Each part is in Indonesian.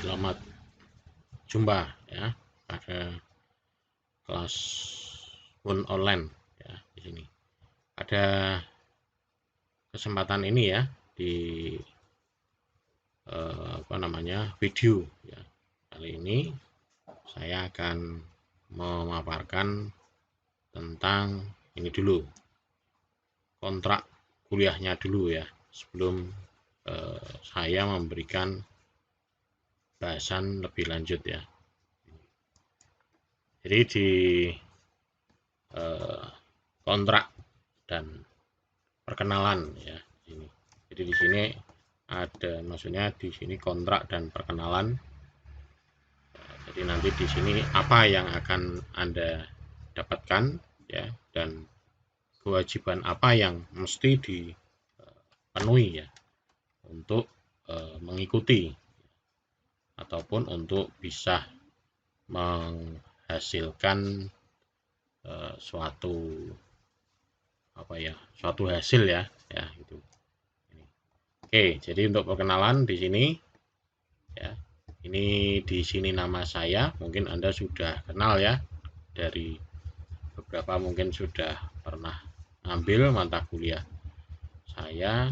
Selamat jumpa ya pada kelas pun online ya. Di sini ada kesempatan ini ya di video ya. Kali ini saya akan memaparkan tentang ini dulu, kontrak kuliahnya dulu ya, sebelum saya memberikan bahasan lebih lanjut ya. Jadi di kontrak dan perkenalan ya ini. Jadi di sini ada, maksudnya di sini kontrak dan perkenalan. Jadi nanti di sini apa yang akan Anda dapatkan ya, dan kewajiban apa yang mesti dipenuhi ya untuk mengikuti ataupun untuk bisa menghasilkan suatu hasil ya itu. Oke, jadi untuk perkenalan di sini ya. Ini di sini nama saya, mungkin Anda sudah kenal ya, dari beberapa mungkin sudah pernah ambil mata kuliah saya.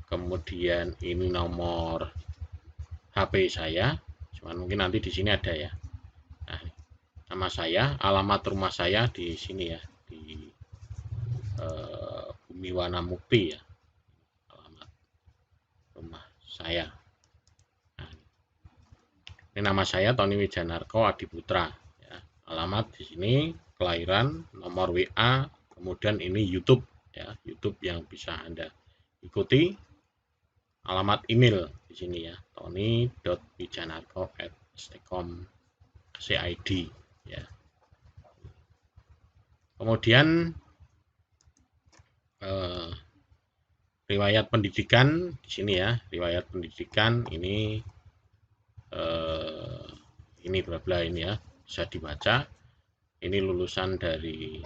Kemudian ini nomor HP saya, cuman mungkin nanti di sini ada ya. Nah, nama saya, alamat rumah saya di sini ya, di Bumiwana Mukti ya, alamat rumah saya. Nah, ini nama saya Tony Wijanarko Adiputra ya. Alamat di sini, kelahiran, nomor WA, kemudian ini YouTube ya, YouTube yang bisa Anda ikuti. Alamat email di sini ya, tony.wijanarko@stekom.cid ya. Kemudian riwayat pendidikan di sini ya, riwayat pendidikan ini bla bla ini ya, bisa dibaca. Ini lulusan dari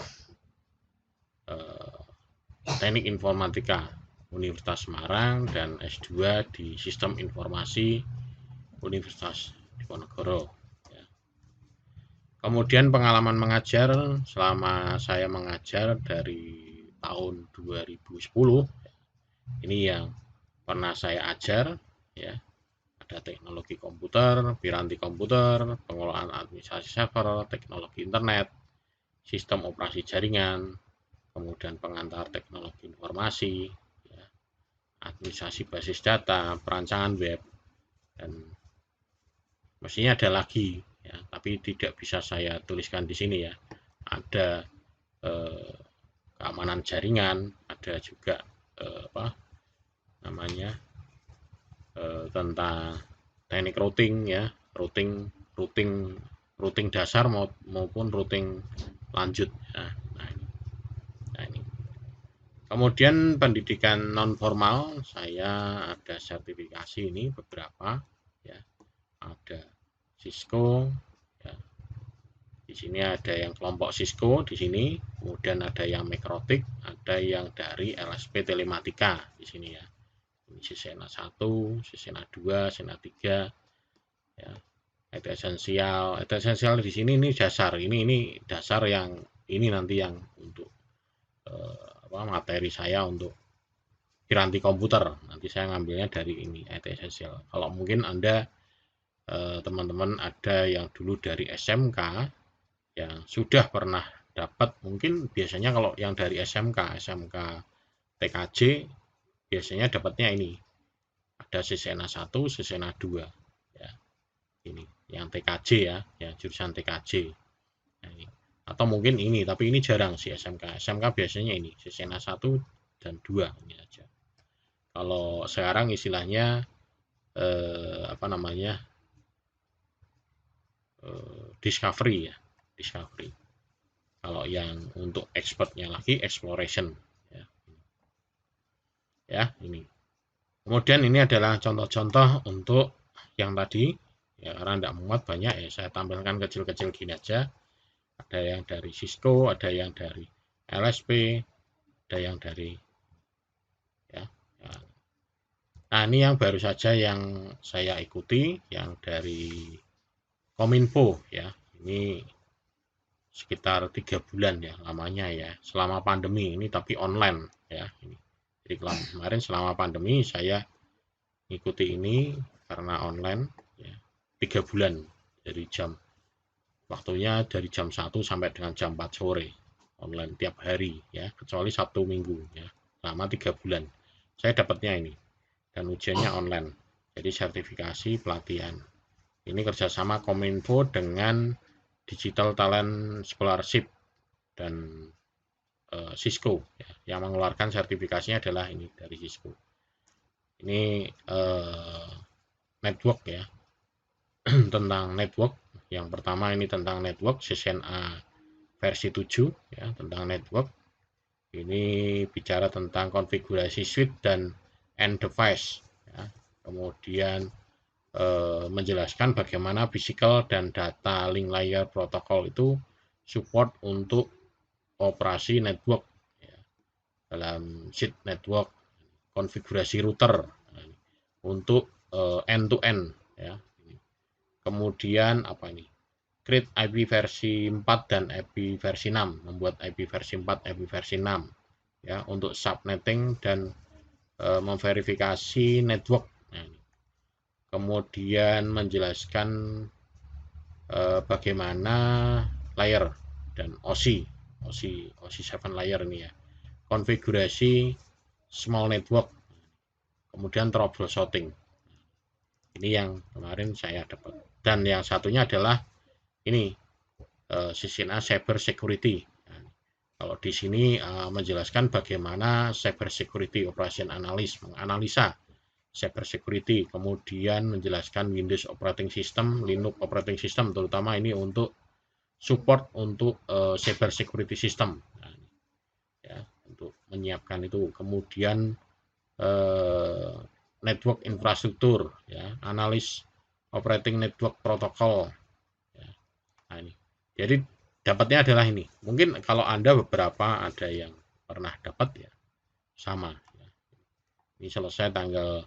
Teknik Informatika Universitas Semarang dan S2 di Sistem Informasi Universitas Diponegoro ya. Kemudian pengalaman mengajar, selama saya mengajar dari tahun 2010 ini yang pernah saya ajar ya. Ada teknologi komputer, piranti komputer, pengelolaan administrasi server, teknologi internet, sistem operasi jaringan, kemudian pengantar teknologi informasi ya, administrasi basis data, perancangan web, dan mestinya ada lagi ya, tapi tidak bisa saya tuliskan di sini ya. Ada keamanan jaringan, ada juga tentang teknik routing ya, routing dasar maupun routing lanjut ya. Nah ini. Kemudian pendidikan non formal, saya ada sertifikasi ini beberapa ya. Ada Cisco ya. Di sini ada yang kelompok Cisco di sini, kemudian ada yang Mikrotik, ada yang dari LSP Telematika di sini ya. Ini Sisena 1, Sisena 2, Sisena 3 ya. Itu esensial di sini, ini dasar, ini dasar yang ini nanti yang untuk materi saya untuk piranti komputer, nanti saya ngambilnya dari ini IT esensial. Kalau mungkin Anda teman-teman ada yang dulu dari SMK yang sudah pernah dapat, mungkin biasanya kalau yang dari SMK TKJ biasanya dapatnya ini, ada Sisena 1, Sisena 2 ya. Ini yang TKJ ya, jurusan TKJ. Nah, ini. Atau mungkin ini, tapi ini jarang sih SMK biasanya ini Sisena 1 dan 2 ini aja. Kalau sekarang istilahnya discovery ya, discovery. Kalau yang untuk expertnya lagi exploration ya. Ya, ini. Kemudian ini adalah contoh-contoh untuk yang tadi ya, karena tidak muat banyak ya, saya tampilkan kecil-kecil gini aja. Ada yang dari Cisco, ada yang dari LSP, ada yang dari ya, Nah, ini yang baru saja yang saya ikuti, yang dari Kominfo ya. Ini sekitar 3 bulan ya lamanya ya, selama pandemi ini, tapi online ya. Jadi kemarin selama pandemi saya ikuti ini karena online ya, 3 bulan dari waktunya dari jam 1 sampai dengan jam 4 sore online tiap hari ya, kecuali Sabtu Minggu ya, selama 3 bulan saya dapatnya ini, dan ujiannya online. Jadi sertifikasi pelatihan ini kerjasama Kominfo dengan Digital Talent Scholarship dan Cisco ya. Yang mengeluarkan sertifikasinya adalah ini dari Cisco. Ini network ya. Tentang network. Yang pertama ini tentang network, CCNA versi 7 ya, tentang network. Ini bicara tentang konfigurasi switch dan end device ya. Kemudian menjelaskan bagaimana physical dan data link layer protokol itu support untuk operasi network ya, dalam sheet network, konfigurasi router untuk end to end ya. Kemudian apa ini? Create IP versi 4 dan IP versi 6, membuat IP versi 4, IP versi 6 ya untuk subnetting dan memverifikasi network. Nah, kemudian menjelaskan bagaimana layer dan OSI 7 layer ini ya. Konfigurasi small network. Kemudian troubleshooting. Ini yang kemarin saya dapat. Dan yang satunya adalah ini CCNA Cyber Security. Nah, kalau di sini menjelaskan bagaimana Cyber Security Operation Analyst, menganalisa Cyber Security, kemudian menjelaskan Windows Operating System, Linux Operating System, terutama ini untuk support untuk Cyber Security System, nah, ya, untuk menyiapkan itu. Kemudian network infrastruktur, ya, analis operating network protokol. Ya. Nah, ini. Jadi dapatnya adalah ini. Mungkin kalau Anda beberapa ada yang pernah dapat ya, sama. Ya. Ini selesai tanggal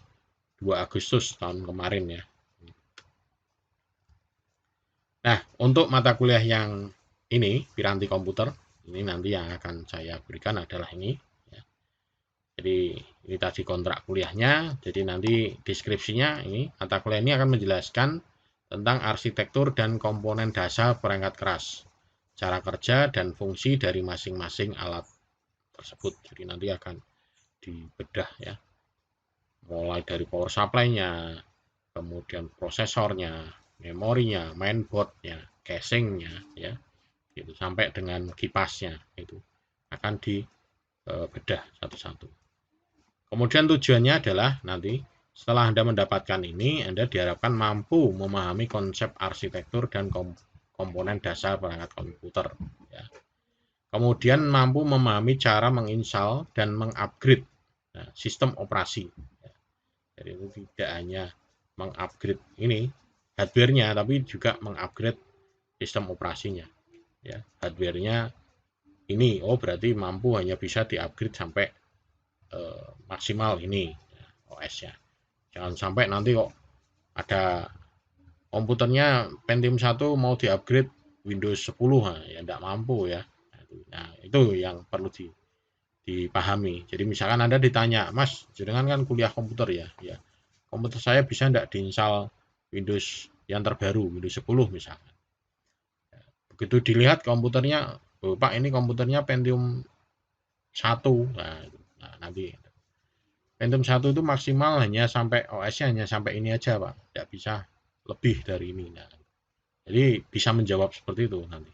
2 Agustus tahun kemarin ya. Nah, untuk mata kuliah yang ini, Piranti Komputer, ini nanti yang akan saya berikan adalah ini. Ya. Jadi ini tadi kontrak kuliahnya, jadi nanti deskripsinya ini, mata kuliah ini akan menjelaskan tentang arsitektur dan komponen dasar perangkat keras, cara kerja dan fungsi dari masing-masing alat tersebut. Jadi nanti akan dibedah ya, mulai dari power supply-nya, kemudian prosesornya, memorinya, mainboardnya, casingnya, ya, gitu, sampai dengan kipasnya itu akan dibedah satu-satu. Kemudian tujuannya adalah nanti setelah Anda mendapatkan ini, Anda diharapkan mampu memahami konsep arsitektur dan komponen dasar perangkat komputer. Ya. Kemudian mampu memahami cara menginstal dan mengupgrade sistem operasi. Ya. Jadi itu tidak hanya mengupgrade ini hardware-nya, tapi juga mengupgrade sistem operasinya. Ya, hardware-nya ini, oh berarti mampu hanya bisa diupgrade sampai maksimal ini ya, OS-nya. Jangan sampai nanti kok ada komputernya Pentium 1 mau diupgrade Windows 10, nah, ya tidak mampu ya. Nah, itu yang perlu dipahami. Jadi misalkan Anda ditanya, Mas, jenengan kan kuliah komputer ya, ya. Komputer saya bisa tidak diinstal Windows yang terbaru, Windows 10 misalkan. Begitu dilihat komputernya, oh, Pak ini komputernya Pentium 1. Nah, nanti Pentium 1 itu maksimal hanya sampai OS-nya hanya sampai ini aja, Pak. Tidak bisa lebih dari ini. Nah, jadi bisa menjawab seperti itu nanti.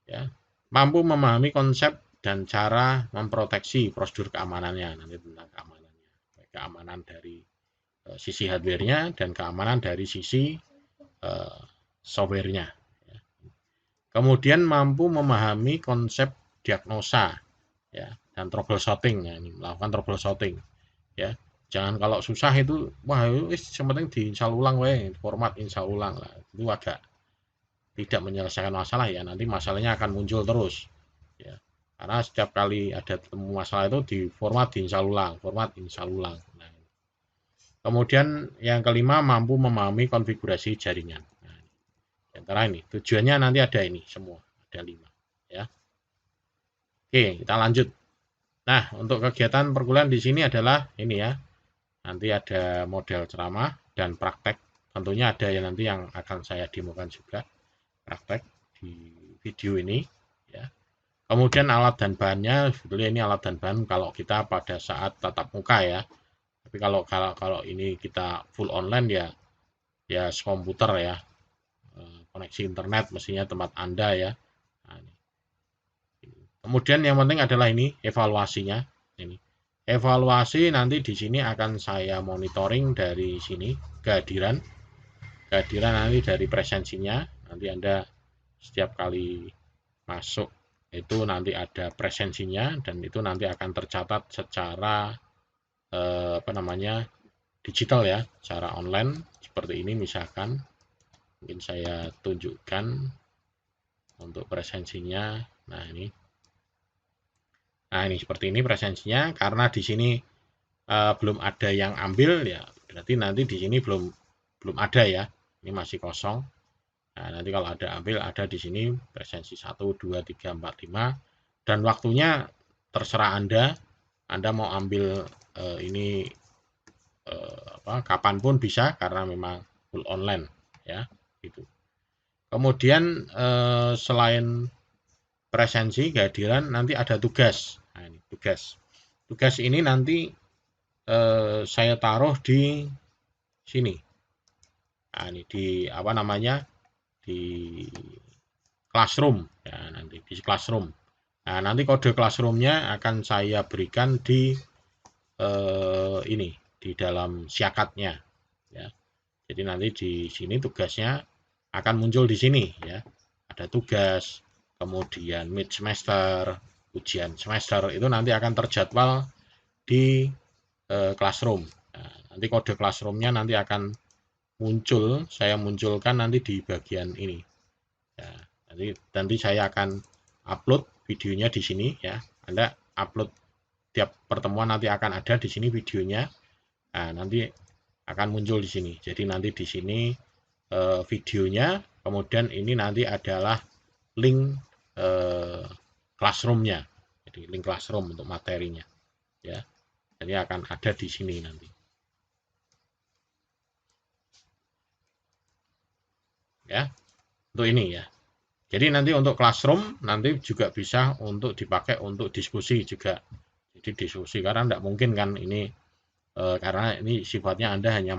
Ya. Mampu memahami konsep dan cara memproteksi prosedur keamanannya nanti, tentang keamanannya. Keamanan dari sisi hardware-nya dan keamanan dari sisi software-nya. Ya. Kemudian mampu memahami konsep diagnosa ya, dan troubleshooting ya, ini melakukan troubleshooting ya. Jangan kalau susah itu wah yang penting diinstal ulang format install ulang lah, itu agak tidak menyelesaikan masalah ya, nanti masalahnya akan muncul terus ya, karena setiap kali ada ketemu masalah itu di format diinstal ulang, format install ulang. Nah, Kemudian yang kelima, mampu memahami konfigurasi jaringan. Nah, antara ini tujuannya nanti ada ini semua, ada 5 ya. Oke, kita lanjut. Nah, untuk kegiatan perkuliahan di sini adalah ini ya. Nanti ada model ceramah dan praktek. Tentunya ada ya nanti yang akan saya demokan juga praktek di video ini ya. Kemudian alat dan bahannya, sebetulnya ini alat dan bahan kalau kita pada saat tatap muka ya. Tapi kalau ini kita full online ya komputer ya, koneksi internet mestinya tempat Anda ya. Nah, ini. Kemudian yang penting adalah ini evaluasinya. Ini evaluasi nanti di sini akan saya monitoring dari sini kehadiran nanti dari presensinya. Nanti Anda setiap kali masuk itu nanti ada presensinya dan itu nanti akan tercatat secara digital ya, secara online seperti ini. Misalkan mungkin saya tunjukkan untuk presensinya. Nah ini seperti ini presensinya, karena di sini belum ada yang ambil ya, berarti nanti di sini belum ada ya, ini masih kosong. Nah, nanti kalau ada ambil, ada di sini presensi 1, 2, 3, 4, 5 dan waktunya terserah Anda mau ambil ini kapanpun bisa karena memang full online ya gitu. Kemudian selain presensi kehadiran nanti ada tugas. Nah, ini tugas ini nanti saya taruh di sini. Nah, ini di di classroom ya, nanti di classroom. Nah, nanti kode classroomnya akan saya berikan di ini di dalam siakatnya ya. Jadi nanti di sini tugasnya akan muncul di sini ya. Ada tugas, kemudian mid semester, ujian semester itu nanti akan terjadwal di classroom. Nah, nanti kode classroomnya nanti akan muncul, saya munculkan nanti di bagian ini. Ya, nanti saya akan upload videonya di sini ya. Anda upload tiap pertemuan nanti akan ada di sini videonya. Nah, nanti akan muncul di sini. Jadi nanti di sini videonya, kemudian ini nanti adalah link classroomnya. Jadi link classroom untuk materinya ya. Jadi akan ada di sini nanti. Ya, untuk ini ya. Jadi nanti untuk classroom nanti juga bisa untuk dipakai untuk diskusi juga. Jadi diskusi karena tidak mungkin kan ini karena ini sifatnya Anda hanya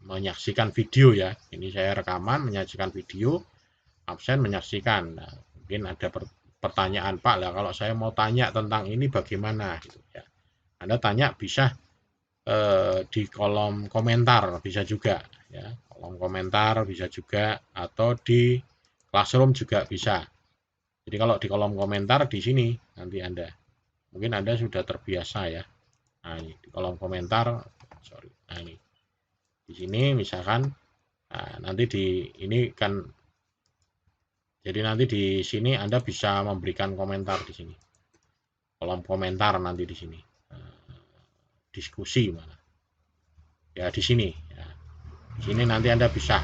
menyaksikan video ya. Ini saya rekaman menyaksikan video, absen menyaksikan. Nah, mungkin ada pertanyaan, Pak lah kalau saya mau tanya tentang ini bagaimana gitu ya. Anda tanya bisa di kolom komentar bisa juga ya. Kolom komentar bisa juga atau di classroom juga bisa. Jadi kalau di kolom komentar di sini nanti Anda mungkin Anda sudah terbiasa ya. Nah, ini di kolom komentar, sorry. Nah, ini di sini misalkan nanti di ini kan jadi nanti di sini Anda bisa memberikan komentar di sini. Kolom komentar nanti di sini. Diskusi mana? Ya di sini ya. Di sini nanti Anda bisa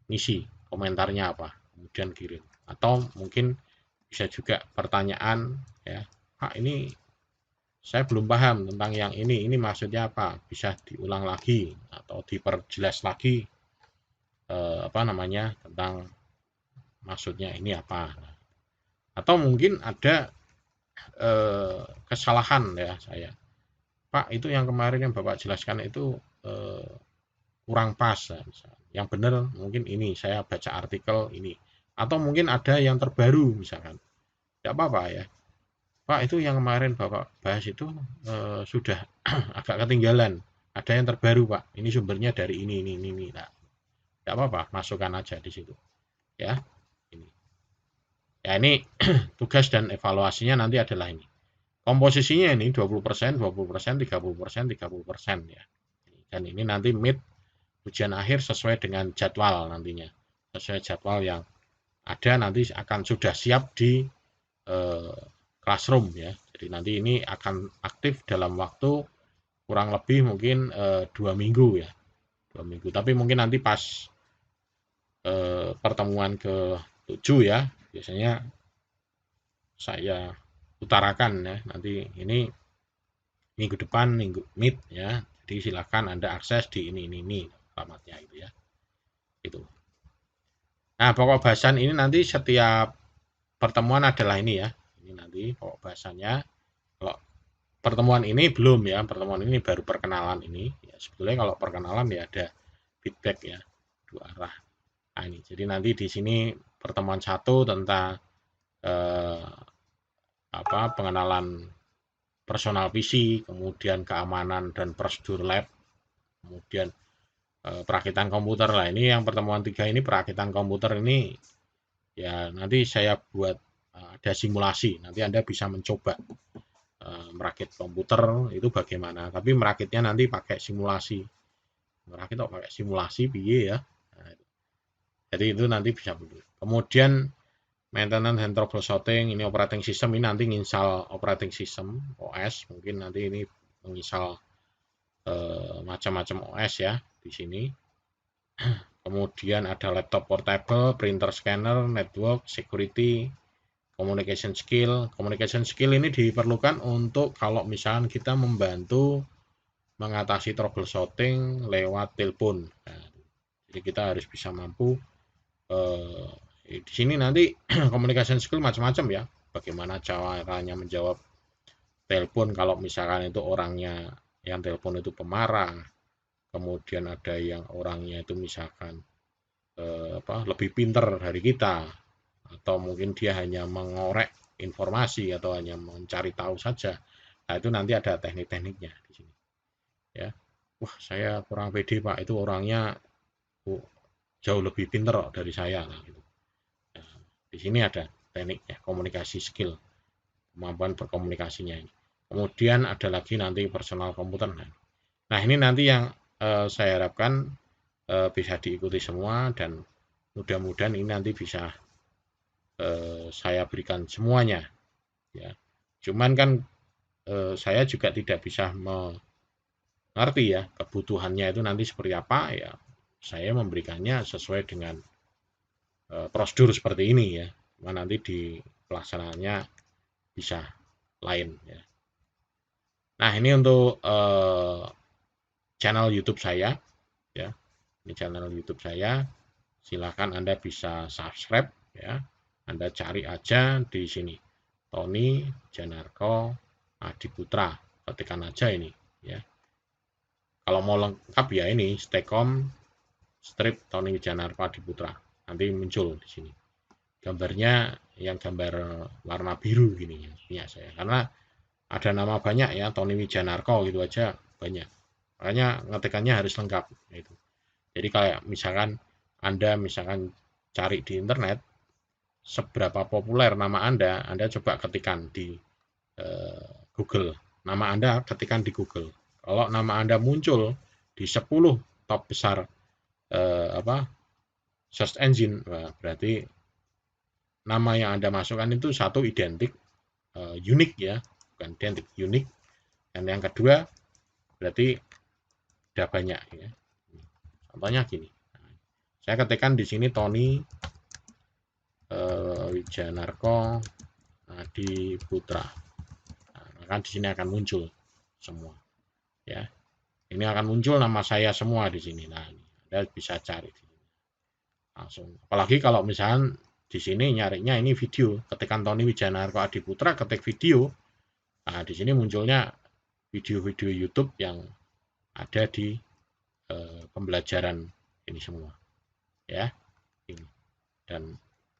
ngisi komentarnya apa, kemudian kirim. Atau mungkin bisa juga pertanyaan ya. Pak ini saya belum paham tentang yang ini maksudnya apa? Bisa diulang lagi atau diperjelas lagi tentang maksudnya ini apa. Atau mungkin ada kesalahan ya saya. Pak itu yang kemarin yang Bapak jelaskan itu kurang pas ya, misalnya. Yang benar mungkin ini saya baca artikel ini atau mungkin ada yang terbaru misalkan. Tidak apa-apa ya. Pak itu yang kemarin Bapak bahas itu sudah agak ketinggalan. Ada yang terbaru Pak. Ini sumbernya dari ini. Nah, tidak apa-apa, masukkan aja di situ. Ya. Ini. Ya ini tugas dan evaluasinya nanti adalah ini. Komposisinya ini 20%, 20%, 30%, 30% ya. Dan ini nanti mid ujian akhir sesuai dengan jadwal nantinya. Sesuai jadwal yang ada nanti akan sudah siap di classroom ya. Jadi nanti ini akan aktif dalam waktu kurang lebih mungkin 2 minggu ya, 2 minggu. Tapi mungkin nanti pas pertemuan ke-7 ya, biasanya saya utarakan ya, nanti ini minggu depan, minggu mid ya. Jadi silakan Anda akses di ini alamatnya itu ya. Itu. Nah, pokok bahasan ini nanti setiap pertemuan adalah ini ya. Ini nanti pokok bahasannya. Kalau pertemuan ini belum ya, pertemuan ini baru perkenalan ini. Ya, sebetulnya kalau perkenalan ya ada feedback ya, dua arah. Nah, ini. Jadi nanti di sini pertemuan 1 tentang pengenalan personal PC, kemudian keamanan dan prosedur lab, kemudian perakitan komputer lah. Ini yang pertemuan 3 ini perakitan komputer ini ya nanti saya buat ada simulasi. Nanti Anda bisa mencoba merakit komputer itu bagaimana. Tapi merakitnya nanti pakai simulasi. Merakit kok pakai simulasi piye ya. Nah, jadi itu nanti bisa begitu. Kemudian maintenance and troubleshooting, ini operating system, ini nanti nginstal operating system OS, mungkin nanti ini menginstal macam-macam OS ya di sini. Kemudian ada laptop portable, printer scanner, network, security, communication skill. Communication skill ini diperlukan untuk kalau misalnya kita membantu mengatasi troubleshooting lewat telepon. Nah, jadi kita harus bisa mampu di sini nanti communication skill macam-macam ya. Bagaimana caranya menjawab telepon kalau misalkan itu orangnya yang telepon itu pemarah. Kemudian ada yang orangnya itu misalkan lebih pinter dari kita, atau mungkin dia hanya mengorek informasi atau hanya mencari tahu saja. Nah, itu nanti ada teknik-tekniknya di sini. Ya, wah saya kurang pede Pak, itu orangnya jauh lebih pinter dari saya. Nah, gitu. Nah, di sini ada tekniknya, komunikasi skill, kemampuan berkomunikasinya ini. Kemudian ada lagi nanti personal komputer. Nah, ini nanti yang saya harapkan bisa diikuti semua dan mudah-mudahan ini nanti bisa saya berikan semuanya ya. Cuman kan saya juga tidak bisa mengerti ya kebutuhannya itu nanti seperti apa ya. Saya memberikannya sesuai dengan prosedur seperti ini ya. Cuma nanti di pelaksanaannya bisa lain ya. Nah, ini untuk channel YouTube saya ya. Ini channel YouTube saya. Silakan Anda bisa subscribe ya. Anda cari aja di sini. Tony Janarko Adiputra. Ketikkan aja ini ya. Kalau mau lengkap ya ini Stekom strip Tony Janarko Adiputra. Nanti muncul di sini. Gambarnya yang gambar warna biru gini ya, punya saya. Karena ada nama banyak ya, Tony Wijanarko gitu aja banyak. Makanya ngetikannya harus lengkap gitu. Jadi kayak misalkan Anda misalkan cari di internet seberapa populer nama Anda coba ketikkan di Google. Nama Anda ketikkan di Google. Kalau nama Anda muncul di 10 top besar search engine, berarti nama yang Anda masukkan itu satu identik, unik ya, bukan identik, unik. Dan yang kedua berarti udah banyak ya. Contohnya gini. Saya ketikkan di sini Tony Wijanarko Adiputra. Nah, maka di sini akan muncul semua. Ya. Ini akan muncul nama saya semua di sini. Nah, Anda bisa cari langsung. Apalagi kalau misalnya di sini nyarinya ini video, ketikkan Tony Wijanarko Adiputra, ketik video. Nah, di sini munculnya video-video YouTube yang ada di pembelajaran ini semua. Ya. Ini. Dan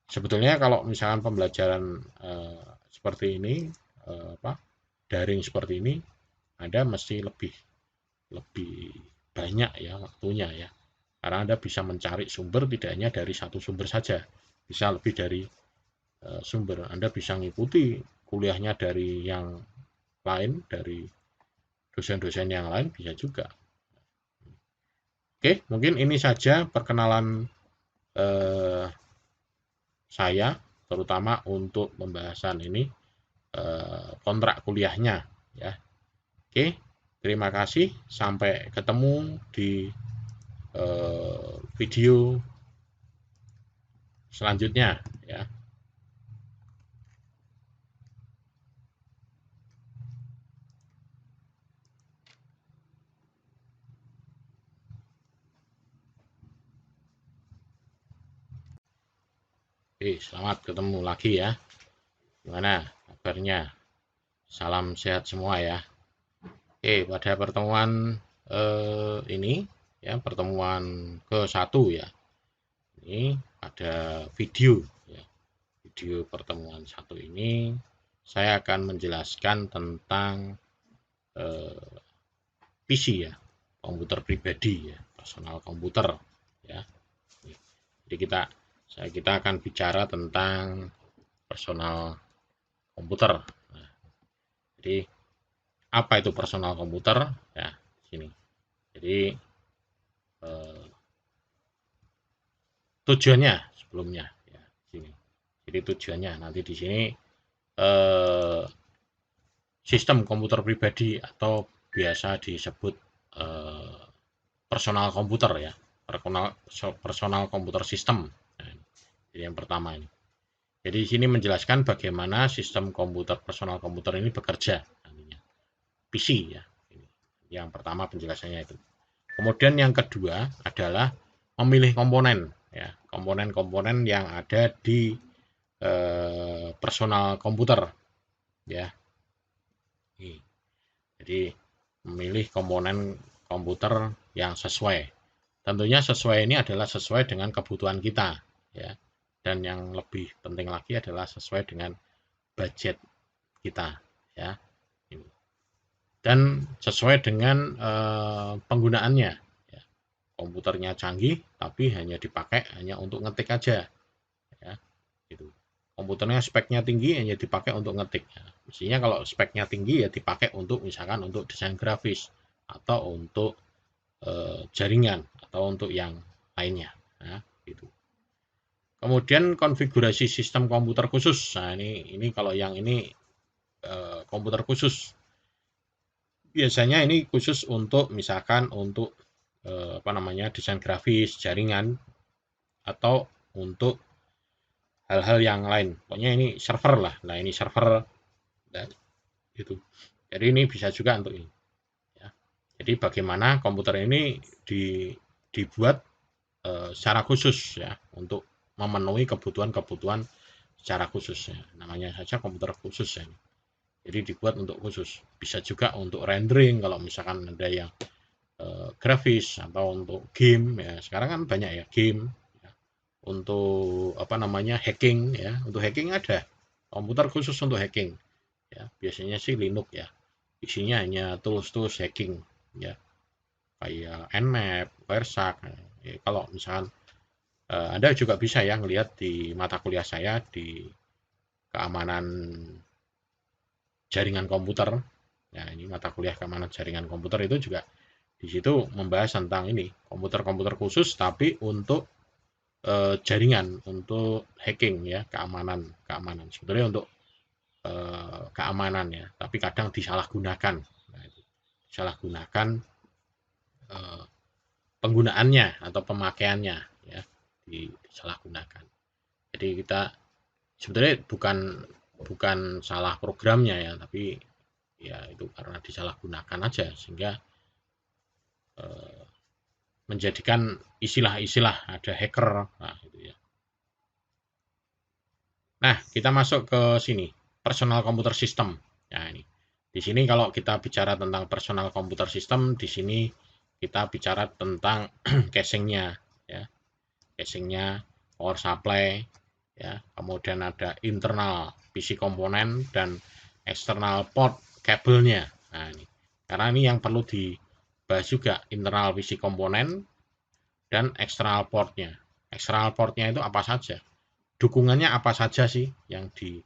sebetulnya kalau misalkan pembelajaran seperti ini, daring seperti ini, Anda mesti lebih banyak ya waktunya ya. Karena Anda bisa mencari sumber tidak hanya dari satu sumber saja, bisa lebih dari sumber. Anda bisa mengikuti kuliahnya dari yang lain, dari dosen-dosen yang lain bisa juga. Oke, mungkin ini saja perkenalan saya, terutama untuk pembahasan ini. kontrak kuliahnya ya. Oke, terima kasih, sampai ketemu di video selanjutnya ya. Oke, selamat ketemu lagi ya. Gimana kabarnya? Salam sehat semua ya. Oke, pada pertemuan ini ya, pertemuan ke-1 ya. Ini ada video ya. Video pertemuan 1 ini saya akan menjelaskan tentang PC ya, komputer pribadi ya, personal komputer ya. Jadi kita akan bicara tentang personal komputer. Nah, jadi apa itu personal komputer? Ya, sini. Jadi tujuannya sebelumnya ya, sini. Jadi tujuannya nanti di sini sistem komputer pribadi atau biasa disebut personal komputer ya, personal komputer system. Nah, jadi yang pertama ini. Jadi di sini menjelaskan bagaimana sistem komputer personal komputer ini bekerja nantinya. PC ya. Yang pertama penjelasannya itu. Kemudian yang kedua adalah memilih komponen ya, komponen-komponen yang ada di personal komputer ya. Jadi memilih komponen komputer yang sesuai. Tentunya sesuai ini adalah sesuai dengan kebutuhan kita ya. Dan yang lebih penting lagi adalah sesuai dengan budget kita ya. Dan sesuai dengan penggunaannya ya. Komputernya canggih tapi hanya dipakai hanya untuk ngetik aja ya. Gitu. Komputernya speknya tinggi hanya dipakai untuk ngetik ya. Mestinya kalau speknya tinggi ya dipakai untuk misalkan untuk desain grafis atau untuk jaringan atau untuk yang lainnya ya, gitu. Kemudian konfigurasi sistem komputer khusus. Nah, ini kalau yang ini komputer khusus. Biasanya ini khusus untuk misalkan untuk desain grafis, jaringan atau untuk hal-hal yang lain. Pokoknya ini server lah. Nah, ini server dan gitu. Jadi ini bisa juga untuk ini. Ya. Jadi bagaimana komputer ini dibuat secara khusus ya untuk memenuhi kebutuhan-kebutuhan secara khusus ya. Namanya saja komputer khusus ya. Jadi dibuat untuk khusus. Bisa juga untuk rendering kalau misalkan ada yang grafis atau untuk game ya. Sekarang kan banyak ya game ya. Untuk hacking ya. Untuk hacking ada komputer khusus untuk hacking ya. Biasanya sih Linux ya. Isinya hanya tools-tools hacking ya. Kayak Nmap, Wireshark. Ya, kalau misalkan Anda juga bisa ya ngelihat di mata kuliah saya di keamanan jaringan komputer. Nah, ini mata kuliah keamanan jaringan komputer itu juga di situ membahas tentang ini, komputer-komputer khusus tapi untuk jaringan, untuk hacking ya, keamanan. Sebetulnya untuk keamanan ya, tapi kadang disalahgunakan. Nah, disalahgunakan penggunaannya atau pemakaiannya ya, disalahgunakan. Jadi kita sebetulnya bukan salah programnya ya, tapi ya itu karena disalahgunakan aja sehingga menjadikan istilah-istilah ada hacker nah, gitu ya. Nah, kita masuk ke sini, personal computer system. Nah, ini. Di sini kalau kita bicara tentang personal computer system, di sini kita bicara tentang casingnya ya. Casingnya, power supply ya. Kemudian ada internal PC komponen dan external port kabelnya. Nah, ini. Karena ini yang perlu dibahas juga, internal PC komponen dan external portnya. External portnya itu apa saja? Dukungannya apa saja sih yang di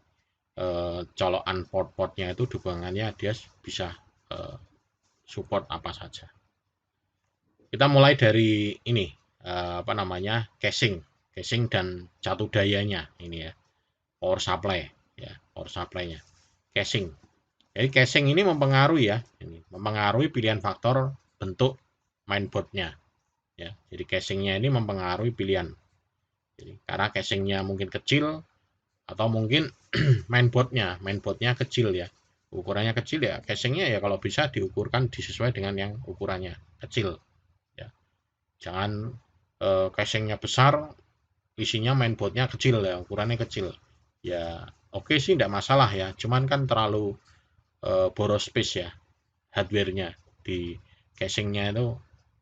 colokan port-portnya itu, dukungannya dia bisa support apa saja. Kita mulai dari ini casing dan catu dayanya ini ya, power supply ya, power supply-nya. casing. Jadi casing ini mempengaruhi ya, ini mempengaruhi pilihan faktor bentuk mainboardnya. Ya, jadi casingnya ini mempengaruhi pilihan. Jadi, karena casingnya mungkin kecil atau mungkin mainboardnya kecil ya, ukurannya kecil ya, casingnya ya kalau bisa diukurkan disesuai dengan yang ukurannya kecil. Ya, jangan casingnya besar, isinya mainboardnya kecil ya, ukurannya kecil. Ya oke sih, tidak masalah ya, cuman kan terlalu boros space ya, hardware-nya di casingnya itu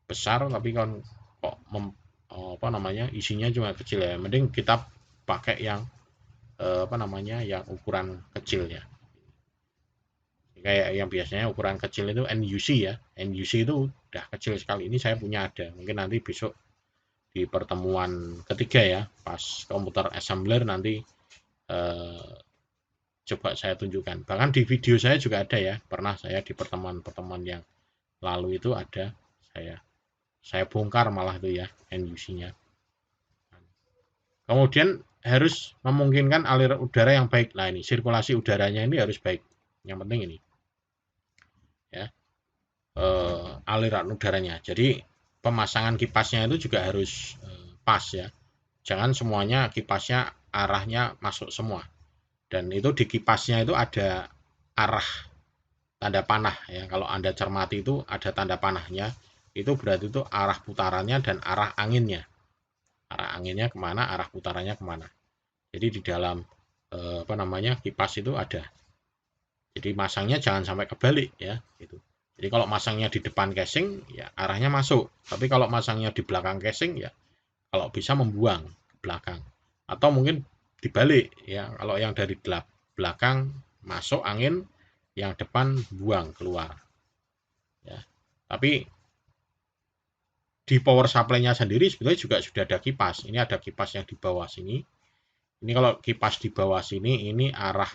besar tapi kan kok apa namanya, isinya cuma kecil ya. Mending kita pakai yang apa namanya, yang ukuran kecil ya, kayak yang biasanya ukuran kecil itu NUC ya. NUC itu udah kecil sekali, ini saya punya ada, mungkin nanti besok di pertemuan ketiga ya, pas komputer assembler nanti eh, coba saya tunjukkan. Bahkan di video saya juga ada ya, pernah saya di pertemuan-pertemuan yang lalu itu ada, saya bongkar malah itu ya NUC-nya. Kemudian harus memungkinkan aliran udara yang baik. Nah ini sirkulasi udaranya ini harus baik. Yang penting ini ya, aliran udaranya. Jadi pemasangan kipasnya itu juga harus pas ya. Jangan semuanya kipasnya arahnya masuk semua. Dan itu di kipasnya itu ada arah tanda panah ya. Kalau Anda cermati itu ada tanda panahnya. Itu berarti itu arah putarannya dan arah anginnya. Arah anginnya kemana, arah putarannya kemana. Jadi di dalam apa namanya, kipas itu ada. Jadi masangnya jangan sampai kebalik ya, gitu. Jadi kalau masangnya di depan casing ya arahnya masuk, tapi kalau masangnya di belakang casing ya kalau bisa membuang ke belakang. Atau mungkin dibalik ya, kalau yang dari belakang masuk angin, yang depan buang keluar ya. Tapi di power supply-nya sendiri sebetulnya juga sudah ada kipas. Ini ada kipas yang di bawah sini. Ini kalau kipas di bawah sini, ini arah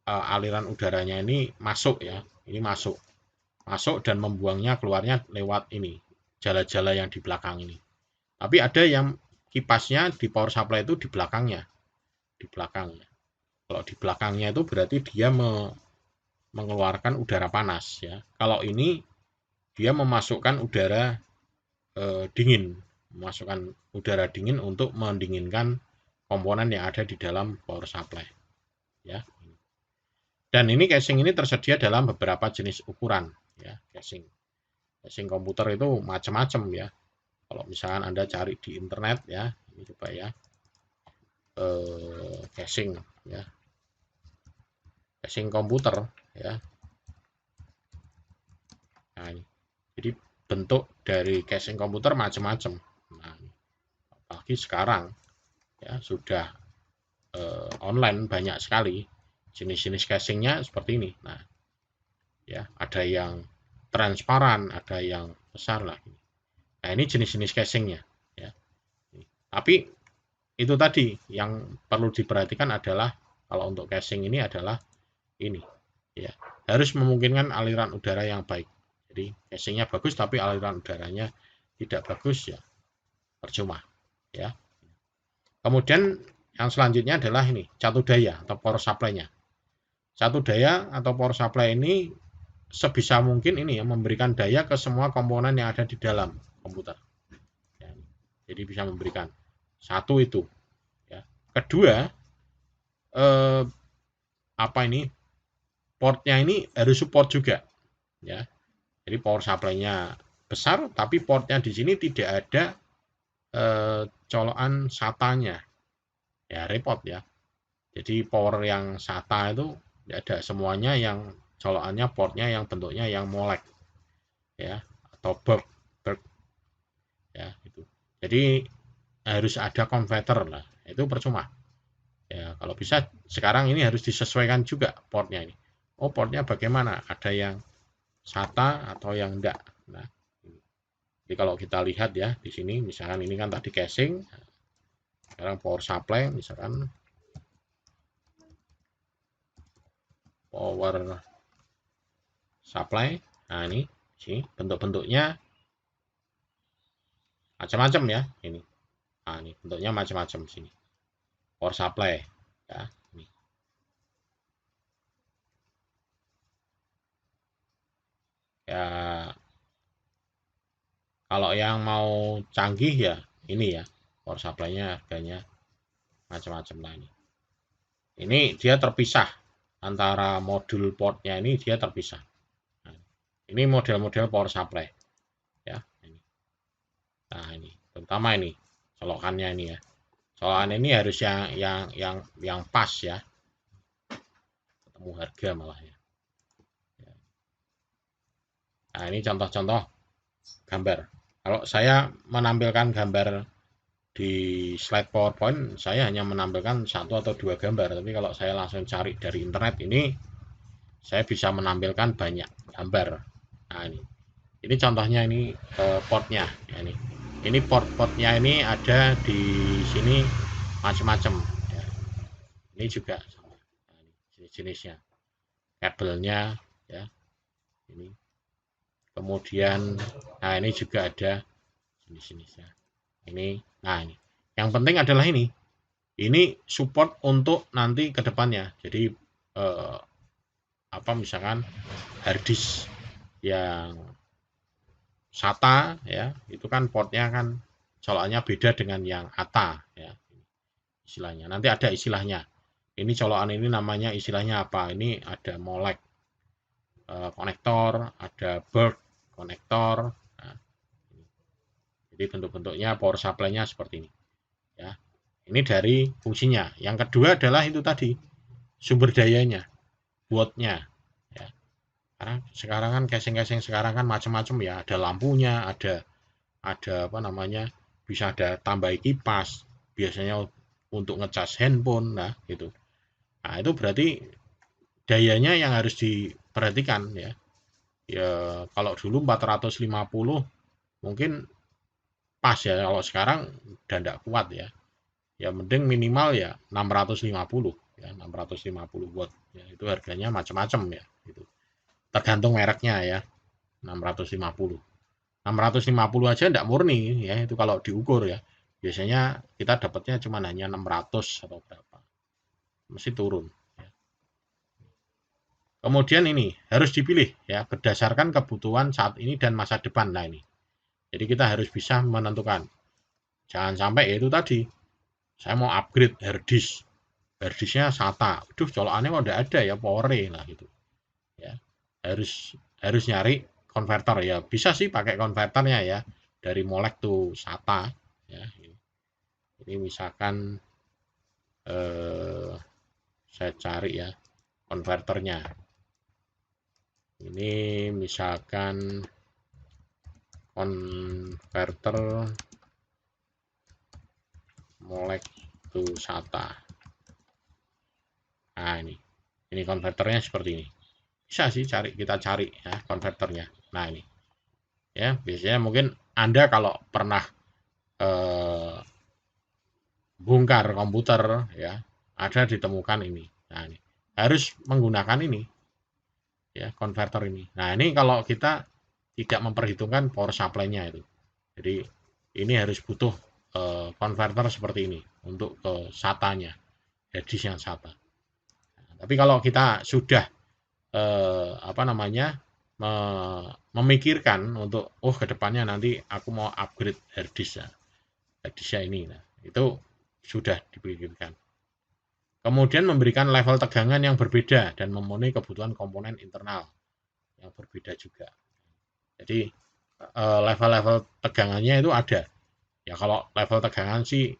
aliran udaranya ini masuk ya. Ini masuk. Masuk dan membuangnya keluarnya lewat ini. Jala-jala yang di belakang ini. Tapi ada yang kipasnya di power supply itu di belakangnya. Di belakangnya. Kalau di belakangnya itu berarti dia mengeluarkan udara panas ya. Kalau ini dia memasukkan udara dingin, memasukkan udara dingin untuk mendinginkan komponen yang ada di dalam power supply ya. Dan ini casing ini tersedia dalam beberapa jenis ukuran ya, casing. Casing komputer itu macam-macam ya. Kalau misalkan Anda cari di internet ya, ini coba ya, casing ya, casing komputer ya. Nah, ini. Jadi bentuk dari casing komputer macam-macam. Nah, apalagi sekarang ya sudah online banyak sekali jenis-jenis casingnya seperti ini. Nah, ya ada yang transparan, ada yang besar lah. Nah, ini jenis-jenis casingnya ya. Tapi itu tadi yang perlu diperhatikan adalah kalau untuk casing ini adalah ini ya, harus memungkinkan aliran udara yang baik. Jadi casingnya bagus tapi aliran udaranya tidak bagus ya percuma ya. Kemudian yang selanjutnya adalah ini catu daya atau power supply-nya. Catu daya atau power supply ini sebisa mungkin ini ya memberikan daya ke semua komponen yang ada di dalam komputer. Ya, jadi bisa memberikan satu itu. Ya. Kedua, apa ini, portnya ini harus support juga. Ya, jadi power supply-nya besar, tapi portnya di sini tidak ada colokan SATA-nya. Ya repot ya. Jadi power yang SATA itu tidak ada, semuanya yang colokannya portnya yang bentuknya yang molek ya, atau berg ya itu. Jadi harus ada converter lah, itu percuma. Ya kalau bisa sekarang ini harus disesuaikan juga portnya ini. Oh portnya bagaimana? Ada yang SATA atau yang enggak. Nah, jadi kalau kita lihat ya di sini, misalkan ini kan tadi casing, sekarang power supply, misalkan power supply. Nah ini sini bentuk-bentuknya macam-macam ya ini. Nah ini bentuknya macam-macam sini. Power supply ya. Ini. Ya, kalau yang mau canggih ya ini ya, power supply-nya harganya macam-macam lah ini. Ini dia terpisah antara modul portnya, ini dia terpisah. Nah, ini model-model power supply ya. Nah ini terutama ini colokannya ini ya. Colokan ini harus yang pas ya. Ketemu harga malah ya. Nah ini contoh-contoh gambar. Kalau saya menampilkan gambar di slide PowerPoint, saya hanya menampilkan 1 atau 2 gambar. Tapi kalau saya langsung cari dari internet ini, saya bisa menampilkan banyak gambar. Nah ini contohnya ini portnya. Ya, ini port-portnya ini ada di sini macam-macam. Ya. Ini juga sama. Nah, jenis-jenisnya, kabelnya, ya. Ini. Kemudian, nah ini juga ada jenis-jenisnya. Ini, nah ini. Yang penting adalah ini. Ini support untuk nanti ke depannya. Jadi apa misalkan harddisk yang SATA ya, itu kan portnya kan colokannya beda dengan yang ATA ya. Istilahnya. Nanti ada istilahnya. Ini colokan ini namanya istilahnya apa? Ini ada molek konektor, ada bird konektor. Nah, jadi bentuk-bentuknya power supply-nya seperti ini. Ya. Ini dari fungsinya. Yang kedua adalah itu tadi sumber dayanya, watt-nya. Ya. Karena sekarang kan casing-casing sekarang kan macam-macam ya. Ada lampunya, ada apa namanya, bisa ada tambah kipas. Biasanya untuk ngecas handphone, nah gitu. Nah itu berarti dayanya yang harus diperhatikan ya. Ya kalau dulu 450 mungkin pas ya, kalau sekarang udah enggak kuat ya. Ya mending minimal ya 650 ya, 650 watt. Ya, itu harganya macam-macam ya gitu. Tergantung mereknya ya. 650. 650 aja enggak murni ya, itu kalau diukur ya. Biasanya kita dapatnya cuma hanya 600 atau berapa. Mesti turun. Kemudian ini harus dipilih ya berdasarkan kebutuhan saat ini dan masa depan. Nah ini. Jadi kita harus bisa menentukan. Jangan sampai ya itu tadi. Saya mau upgrade harddisk. Harddisknya SATA. Aduh, colokannya kok enggak ada ya, Pore lah gitu. Ya. Harus nyari konverter ya. Bisa sih pakai konverternya ya. Dari molek tuh SATA ya. Ini misalkan saya cari ya konverternya. Ini misalkan konverter molek to SATA. Nah ini konverternya seperti ini. Bisa sih kita cari ya konverternya. Nah ini ya, biasanya mungkin Anda kalau pernah bongkar komputer ya, ada ditemukan ini. Nah ini harus menggunakan ini ya, konverter ini. Nah ini kalau kita tidak memperhitungkan power supply-nya itu. Jadi ini harus butuh konverter seperti ini untuk ke SATA-nya, harddisk yang SATA. Nah, tapi kalau kita sudah apa namanya, memikirkan untuk kedepannya nanti aku mau upgrade harddisk ini, nah itu sudah dipikirkan. Kemudian memberikan level tegangan yang berbeda dan memenuhi kebutuhan komponen internal yang berbeda juga. Jadi level-level tegangannya itu ada. Ya kalau level tegangan sih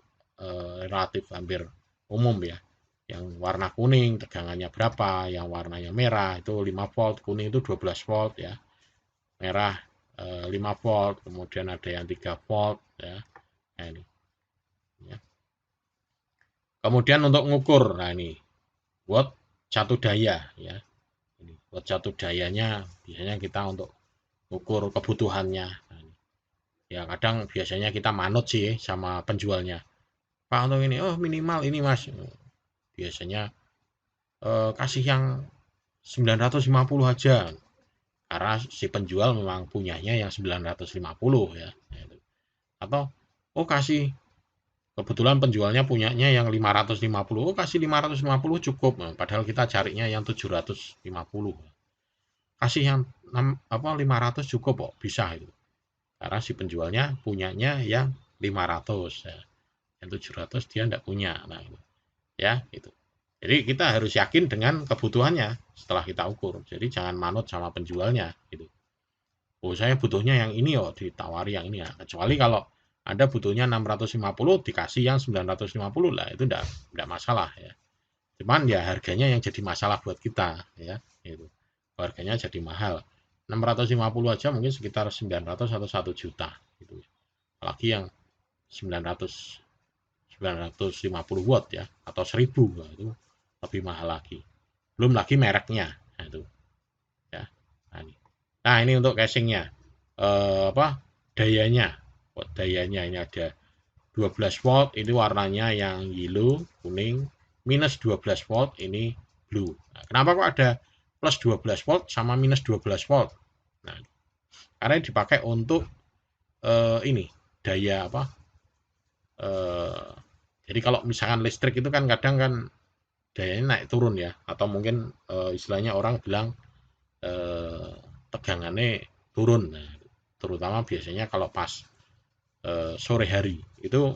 relatif hampir umum ya. Yang warna kuning tegangannya berapa, yang warnanya merah itu 5 volt, kuning itu 12 volt ya. Merah 5 volt, kemudian ada yang 3 volt ya. Nah ini. Ya. Kemudian untuk ngukur, nah ini watt satu daya ya. Ini watt satu dayanya biasanya kita untuk ukur kebutuhannya. Nah, ya kadang biasanya kita manut sih sama penjualnya. Pak untuk ini, oh minimal ini mas. Biasanya kasih yang 950 aja. Karena si penjual memang punyanya yang 950 ya. Atau oh kasih, kebetulan penjualnya punyanya yang 550, oh kasih 550 cukup. Padahal kita carinya yang 750. Kasih yang 500 cukup kok, bisa itu. Karena si penjualnya punyanya yang 500 ya. Yang 700 dia enggak punya. Nah, itu. Ya, itu. Jadi kita harus yakin dengan kebutuhannya setelah kita ukur. Jadi jangan manut sama penjualnya gitu. Oh, saya butuhnya yang ini oh, ditawari yang ini ya. Kecuali kalau Anda butuhnya 650 dikasih yang 950 lah, itu enggak masalah ya. Cuman ya harganya yang jadi masalah buat kita ya, gitu. Harganya jadi mahal. 650 aja mungkin sekitar 900 atau 1 juta gitu. Apalagi yang 900 950 watt ya atau 1000 nah, itu lebih mahal lagi. Belum lagi mereknya. Nah, itu ya. Nah, ini untuk casingnya. Dayanya. Dayanya ini ada 12 volt ini warnanya yang yellow, kuning, minus 12 volt ini blue. Nah, kenapa kok ada plus 12 volt sama minus 12 volt? Nah, karena dipakai untuk ini daya apa? Jadi kalau misalkan listrik itu kan kadang kan dayanya naik turun ya, atau mungkin istilahnya orang bilang tegangannya turun. Nah, terutama biasanya kalau pas sore hari itu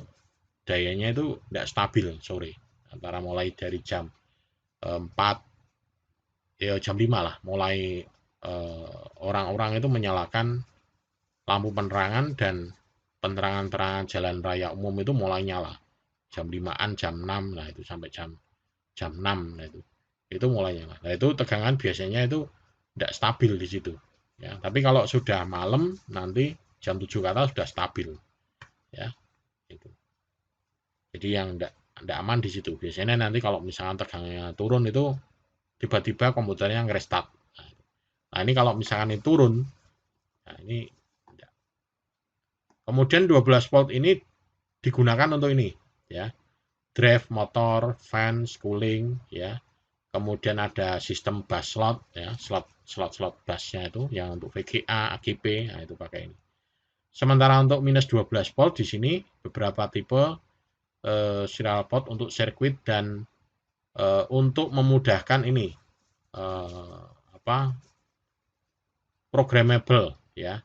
dayanya itu tidak stabil sore, antara mulai dari jam 4 ya jam 5 lah mulai orang-orang itu menyalakan lampu penerangan dan penerangan-penerangan jalan raya umum itu mulai nyala jam 5-an, jam 6 lah itu sampai jam jam 6 nah itu mulai nyala. Nah, itu tegangan biasanya itu tidak stabil di situ ya. Tapi kalau sudah malam nanti jam 7 ke atas sudah stabil ya. Itu. Jadi yang tidak aman di situ. Biasanya nanti kalau misalkan tegangannya turun itu tiba-tiba komputernya nge-restart. Nah, ini kalau misalkan ini turun, nah ini kemudian 12 volt ini digunakan untuk ini ya. Drive motor, fans, cooling ya. Kemudian ada sistem bus slot ya, slot busnya itu yang untuk VGA, AGB, nah itu pakai ini. Sementara untuk minus 12 volt di sini beberapa tipe serial port untuk sirkuit dan untuk memudahkan ini apa programmable ya,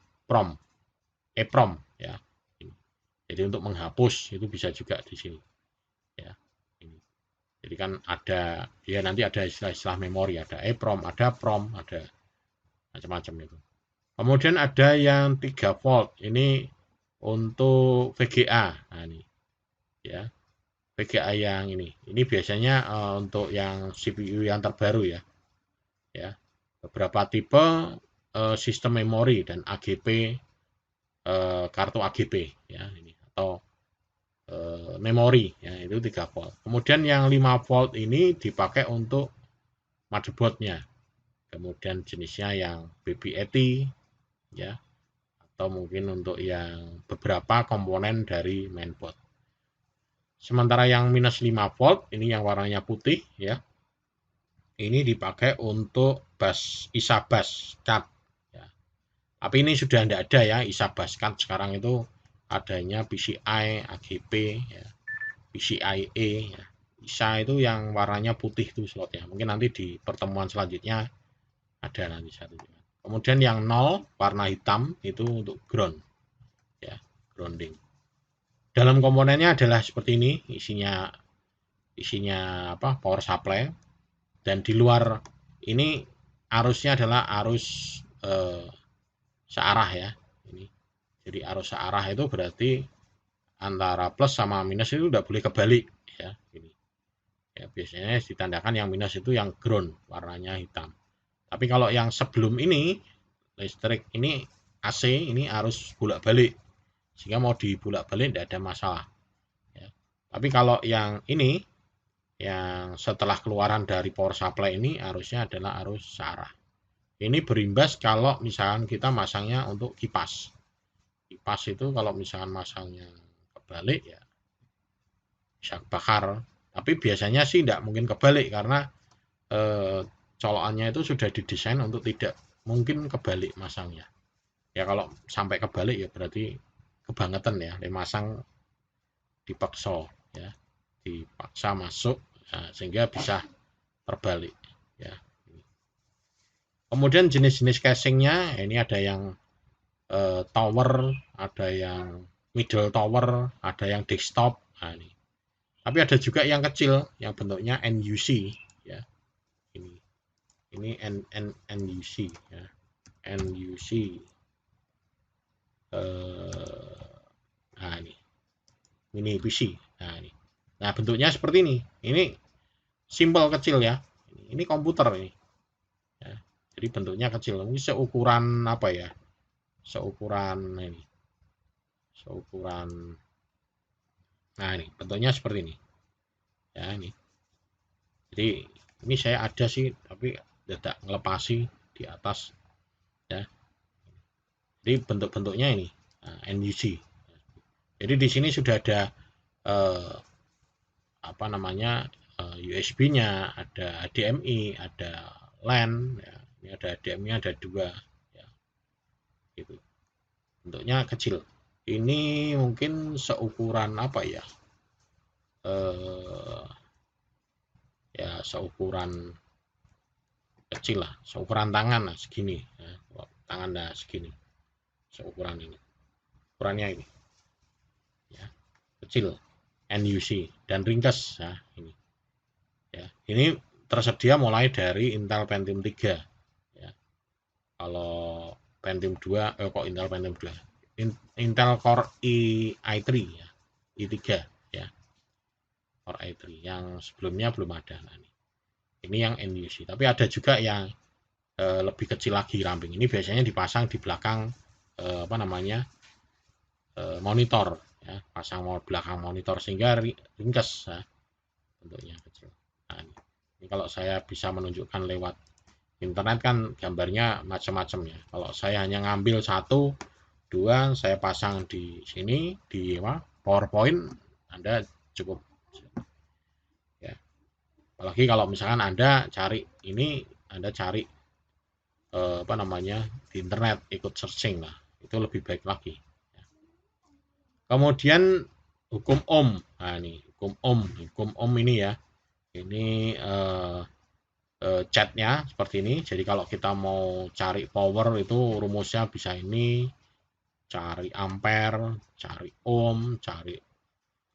EPROM ya. Jadi untuk menghapus itu bisa juga di sini ya. Jadi kan ada ya nanti ada istilah-istilah memori, ada EPROM, ada PROM, ada macam-macam itu. Kemudian ada yang 3 volt ini untuk VGA. Nah, ini ya. VGA yang ini. Ini biasanya untuk yang CPU yang terbaru ya. Ya. Beberapa tipe sistem memori dan AGP kartu AGP ya ini atau memori ya itu 3 volt. Kemudian yang 5 volt ini dipakai untuk motherboardnya. Kemudian jenisnya yang BB80 ya atau mungkin untuk yang beberapa komponen dari mainboard. Sementara yang minus 5 volt ini yang warnanya putih ya. Ini dipakai untuk bus ISA bus card ya. Tapi ini sudah tidak ada ya ISA bus card sekarang itu adanya PCI, AGP ya. PCIe ya. ISA itu yang warnanya putih itu slotnya. Mungkin nanti di pertemuan selanjutnya ada nanti satu. Kemudian yang 0 warna hitam itu untuk ground ya, grounding. Dalam komponennya adalah seperti ini, isinya apa? Power supply dan di luar ini arusnya adalah arus searah ya. Ini. Jadi arus searah itu berarti antara plus sama minus itu udah boleh kebalik ya. Ini. Ya, biasanya ditandakan yang minus itu yang ground, warnanya hitam. Tapi kalau yang sebelum ini listrik ini AC ini harus bolak-balik sehingga mau dibolak-balik tidak ada masalah ya. Tapi kalau yang ini yang setelah keluaran dari power supply ini arusnya adalah arus searah. Ini berimbas kalau misalkan kita masangnya untuk kipas. Kipas itu kalau misalkan masangnya kebalik ya bisa bakar. Tapi biasanya sih tidak mungkin kebalik karena colokannya itu sudah didesain untuk tidak mungkin kebalik masangnya. Ya kalau sampai kebalik ya berarti kebangetan ya, masang dipaksa ya, dipaksa masuk ya, sehingga bisa terbalik ya. Kemudian jenis-jenis casingnya, ini ada yang tower, ada yang middle tower, ada yang desktop. Nah, ini. Tapi ada juga yang kecil, yang bentuknya NUC, ya. Ini NUC, ya. NUC. Nah, ini mini PC. Nah, ini. Nah, bentuknya seperti ini. Ini simple kecil ya. Ini komputer ini. Ya. Jadi bentuknya kecil. Ini seukuran apa ya? Seukuran ini. Seukuran. Nah, ini bentuknya seperti ini. Ya, ini. Jadi ini saya ada sih, tapi tidak ngelepasi di atas. Ya. Jadi bentuk-bentuknya ini NUC. Jadi di sini sudah ada apa namanya USB-nya, ada HDMI, ada LAN, ya. Ini ada HDMI, ada dua, ya. Gitu. Bentuknya kecil. Ini mungkin seukuran apa ya? Ya seukuran kecil lah, seukuran tangan lah segini. Ya. Tangan dah segini, seukuran ini. Ukurannya ini, ya kecil, NUC dan ringkas. Ya, ini. Ya, ini tersedia mulai dari Intel Pentium 3. Ya. Kalau Pentium 2, kok Intel Pentium 2? Intel Core i3 ya, i3 ya, Core i3. Yang sebelumnya belum ada. Nah, ini yang NUC. Tapi ada juga yang lebih kecil lagi ramping. Ini biasanya dipasang di belakang apa namanya monitor, ya, pasang belakang monitor sehingga ringkas, ya, bentuknya kecil. Nah, ini kalau saya bisa menunjukkan lewat internet kan gambarnya macam-macam ya. Kalau saya hanya ngambil satu, dua, saya pasang di sini di PowerPoint, Anda cukup. Ya. Apalagi kalau misalkan Anda cari ini, Anda cari apa namanya di internet, ikut searching lah, itu lebih baik lagi. Kemudian hukum Ohm. Nah, ini hukum Ohm ini ya. Ini chatnya seperti ini. Jadi kalau kita mau cari power itu rumusnya bisa ini, cari ampere, cari ohm, cari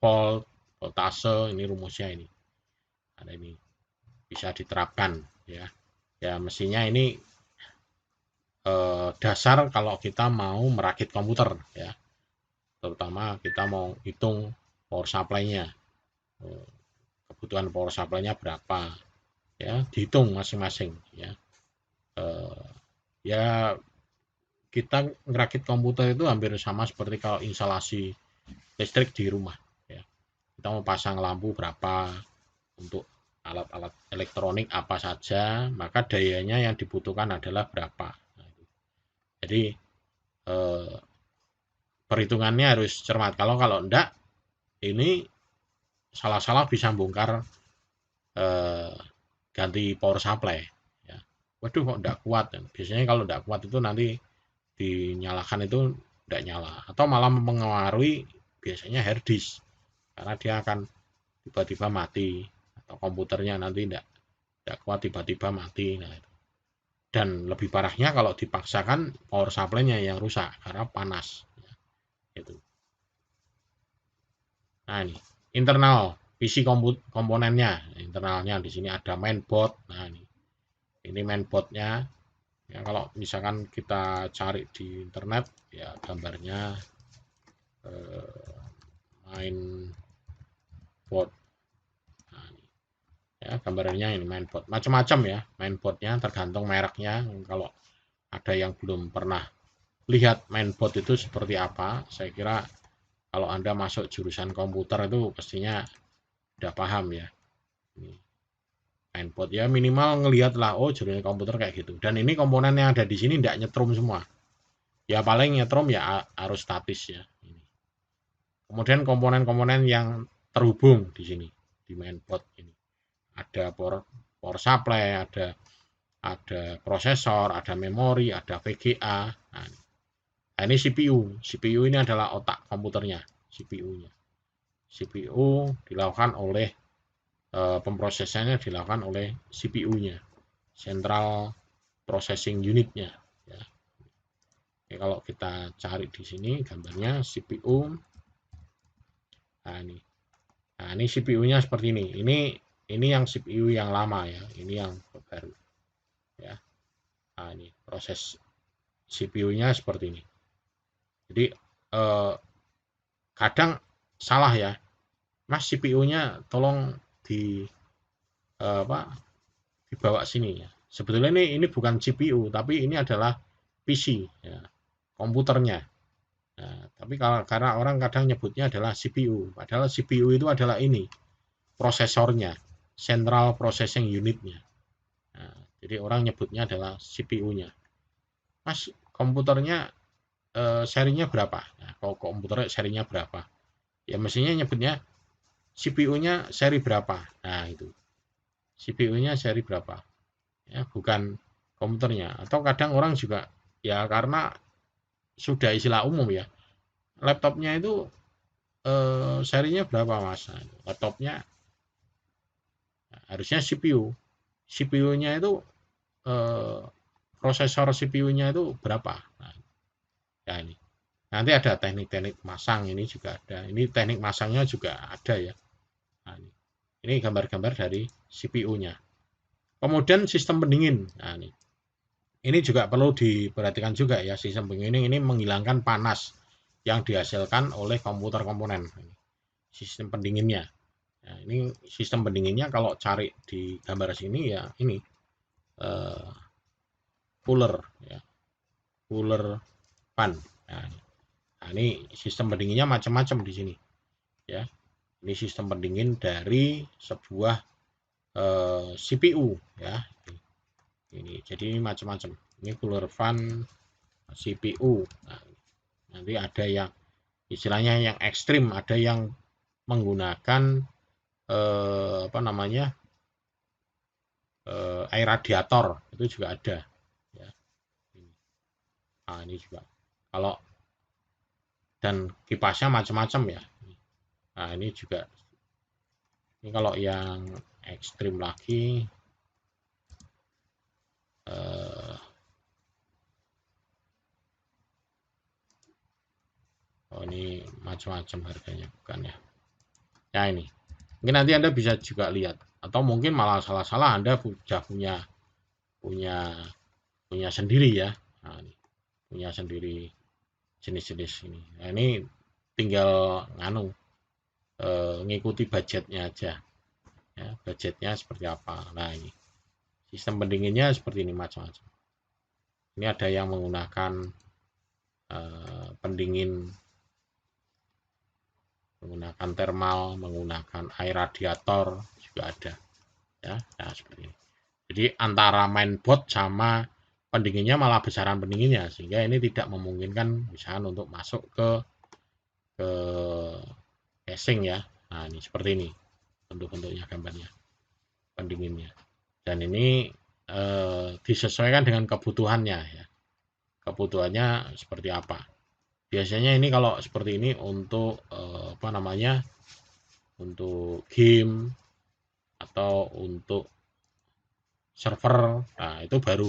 volt, voltase, ini rumusnya ini. Ada ini bisa diterapkan ya. Ya mestinya ini dasar kalau kita mau merakit komputer ya. Terutama kita mau hitung power supply-nya. Kebutuhan power supply-nya berapa ya, dihitung masing-masing ya. Ya kita ngerakit komputer itu hampir sama seperti kalau instalasi listrik di rumah ya. Kita mau pasang lampu berapa, untuk alat-alat elektronik apa saja, maka dayanya yang dibutuhkan adalah berapa. Jadi perhitungannya harus cermat. Kalau enggak, ini salah-salah bisa bongkar ganti power supply. Ya. Waduh kok enggak kuat. Biasanya kalau enggak kuat itu nanti dinyalakan itu enggak nyala. Atau malah mempengaruhi biasanya hard disk. Karena dia akan tiba-tiba mati. Atau komputernya nanti enggak kuat tiba-tiba mati. Nah, dan lebih parahnya kalau dipaksakan power supply-nya yang rusak karena panas. Itu. Nah ini internal PC komponennya, internalnya di sini ada mainboard. Nah ini mainboardnya. Ya, kalau misalkan kita cari di internet ya gambarnya mainboard. Nah, ya gambarnya ini mainboard. Macam-macam ya mainboardnya, tergantung mereknya. Kalau ada yang belum pernah lihat mainboard itu seperti apa, saya kira kalau Anda masuk jurusan komputer itu pastinya udah paham ya. Ini mainboard ya, minimal ngelihat lah, oh jurusan komputer kayak gitu. Dan ini komponen yang ada di sini tidak nyetrum semua. Ya paling nyetrum ya arus statis ya. Kemudian komponen-komponen yang terhubung di sini di mainboard ini. Ada power supply, ada prosesor, ada memori, ada VGA. Nah, ini CPU. CPU ini adalah otak komputernya, CPU-nya. CPU dilakukan oleh pemrosesannya dilakukan oleh CPU-nya, Central processing unitnya ya. Oke, kalau kita cari di sini gambarnya CPU. Nah ini CPU-nya seperti ini. Ini yang CPU yang lama ya, ini yang baru ya. Nah ini proses CPU-nya seperti ini. Jadi kadang salah ya, Mas, CPU-nya tolong dibawa sini ya. Sebetulnya ini bukan CPU, tapi ini adalah PC ya, komputernya. Nah, tapi karena orang kadang nyebutnya adalah CPU, padahal CPU itu adalah ini prosesornya, Central Processing Unitnya. Nah, jadi orang nyebutnya adalah CPU-nya. Mas, komputernya serinya berapa? Nah, kalau komputernya serinya berapa? Ya mestinya nyebutnya CPU-nya seri berapa. Nah itu CPU-nya seri berapa ya, bukan komputernya. Atau kadang orang juga ya karena sudah istilah umum ya, laptopnya itu serinya berapa Mas. Nah, laptopnya harusnya CPU-nya itu prosesor CPU-nya itu berapa. Nah, ya ini nanti ada teknik-teknik masang, ini juga ada, ini teknik masangnya juga ada ya. Nah, ini gambar-gambar dari CPU-nya. Kemudian sistem pendingin. Nah, ini juga perlu diperhatikan juga ya, sistem pendingin ini menghilangkan panas yang dihasilkan oleh komputer komponen. Sistem pendinginnya. Nah, ini sistem pendinginnya kalau cari di gambar sini ya ini cooler ya, cooler fan. Nah, ini sistem pendinginnya macam-macam di sini ya. Ini sistem pendingin dari sebuah CPU ya. Ini jadi ini macam-macam. Ini cooler fan CPU. Nah, nanti ada yang istilahnya yang ekstrim, ada yang menggunakan air radiator, itu juga ada ya. Nah, ini juga kalau dan kipasnya macam-macam ya. Nah, ini juga ini kalau yang ekstrim lagi oh ini macam-macam harganya bukan ya. Ya ini mungkin nanti Anda bisa juga lihat, atau mungkin malah salah-salah Anda sudah punya sendiri ya. Nah, ini punya sendiri jenis-jenis ini. Nah, ini tinggal ngikuti budgetnya aja ya, budgetnya seperti apa. Nah ini sistem pendinginnya seperti ini macam-macam. Ini ada yang menggunakan pendingin menggunakan thermal, menggunakan air radiator juga ada ya. Nah seperti ini. Jadi antara mainboard sama pendinginnya malah besaran pendinginnya, sehingga ini tidak memungkinkan misalkan untuk masuk ke casing ya. Nah ini seperti ini bentuk-bentuknya gambarnya pendinginnya, dan ini disesuaikan dengan kebutuhannya ya, kebutuhannya seperti apa. Biasanya ini kalau seperti ini untuk untuk game atau untuk server, nah itu baru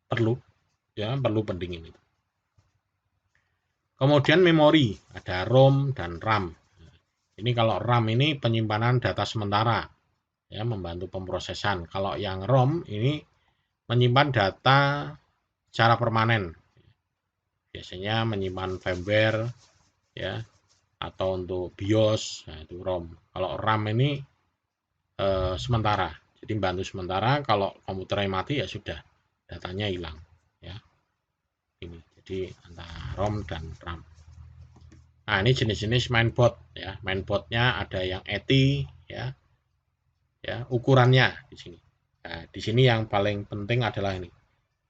perlu pendingin itu. Kemudian memori, ada ROM dan RAM. Ini kalau RAM ini penyimpanan data sementara ya, membantu pemrosesan. Kalau yang ROM ini menyimpan data secara permanen. Biasanya menyimpan firmware ya, atau untuk BIOS, nah itu ROM. Kalau RAM ini sementara. Jadi bantu sementara, kalau komputernya mati ya sudah, datanya hilang ya. Ini jadi antara ROM dan RAM. Nah, ini jenis-jenis mainboard ya. Mainboardnya ada yang ETI ya. Ya, ukurannya di sini. Nah, di sini yang paling penting adalah ini,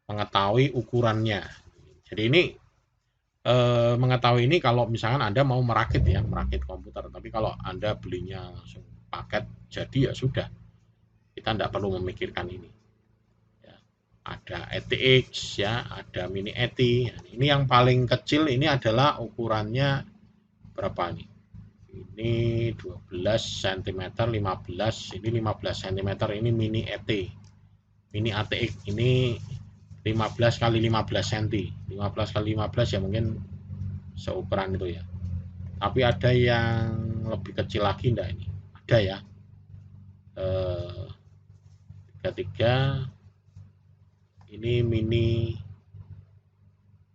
mengetahui ukurannya. Jadi ini mengetahui ini kalau misalkan Anda mau merakit ya, merakit komputer. Tapi kalau Anda belinya langsung paket jadi ya sudah, kita tidak perlu memikirkan ini ya. Ada ETX ya, ada mini ETI. Ini yang paling kecil ini adalah ukurannya berapa nih, ini 12 cm, 15, ini 15 cm, ini mini ET mini ATX ini 15 kali 15 cm. 15 kali 15 ya mungkin seukuran itu ya. Tapi ada yang lebih kecil lagi enggak ini? Ada ya. 33 ini mini,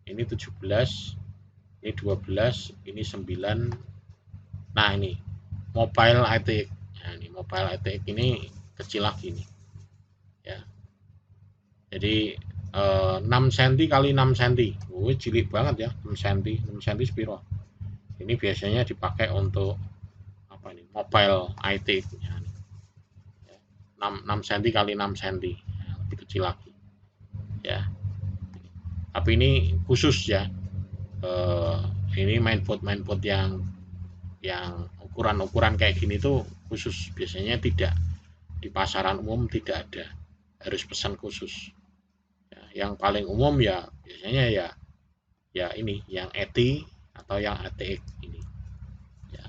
ini 17, ini 12, ini 9. Nah, ini mobile ATX. Nah, ini mobile ATX ini kecil lagi nih. Ya. Jadi 6 cm kali 6 cm. Oh, cilik banget ya, 6 cm. 6 cm sepiro. Ini biasanya dipakai untuk apa nih? Mobile ATX. Ya, 6 cm kali 6 cm. Ya, lebih kecil lagi. Ya. Tapi ini khusus ya. Ini mainboard yang ukuran kayak gini tuh khusus, biasanya tidak di pasaran umum, tidak ada, harus pesan khusus ya. Yang paling umum ya biasanya ya ini yang ETI atau yang ATX ini ya,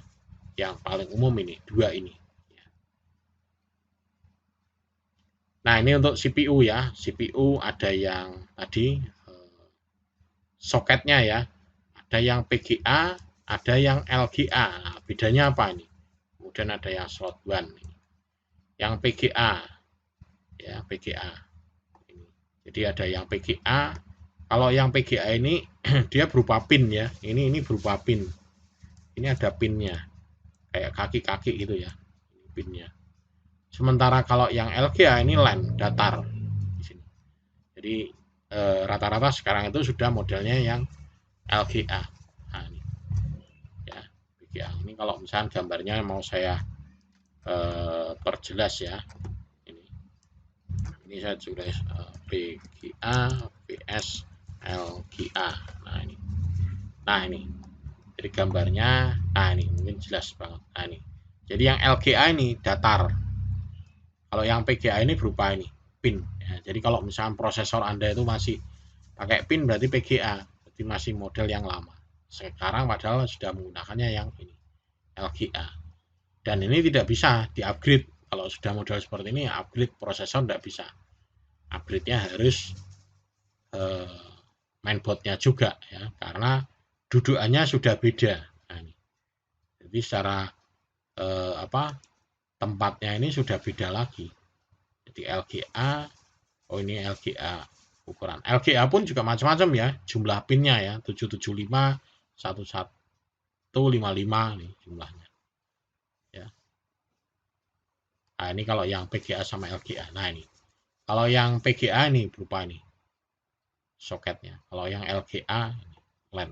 yang paling umum ini dua ini ya. Nah, ini untuk CPU ya. CPU ada yang tadi soketnya ya, ada yang PGA, ada yang LGA. Nah, bedanya apa ini? Kemudian ada yang slot one, yang PGA ya, PGA. Jadi ada yang PGA. Kalau yang PGA ini dia berupa pin ya. Ini berupa pin. Ini ada pinnya, kayak kaki-kaki gitu ya, pinnya. Sementara kalau yang LGA ini LAN datar di sini. Jadi rata-rata sekarang itu sudah modelnya yang LGA. Nah, ini ya, PGA. Ini kalau misalnya gambarnya mau saya perjelas ya. Ini saya tulis PGA vs LGA. Nah ini jadi gambarnya. Nah ini mungkin jelas banget. Nah ini jadi yang LGA ini datar, kalau yang PGA ini berupa ini pin ya. Jadi kalau misalnya prosesor Anda itu masih pakai pin berarti PGA, berarti masih model yang lama. Sekarang padahal sudah menggunakannya yang ini LGA, dan ini tidak bisa di upgrade. Kalau sudah model seperti ini, upgrade prosesor tidak bisa. Upgrade-nya harus mainboardnya juga ya, karena dudukannya sudah beda. Nah, ini. Jadi secara tempatnya ini sudah beda lagi. Jadi LGA, oh ini LGA ukuran. LGA pun juga macam-macam ya, jumlah pinnya ya, 775, 1155 nih jumlahnya. Ya. Nah, ini kalau yang PGA sama LGA. Nah, ini. Kalau yang PGA ini berupa ini soketnya. Kalau yang LGA ini LAN.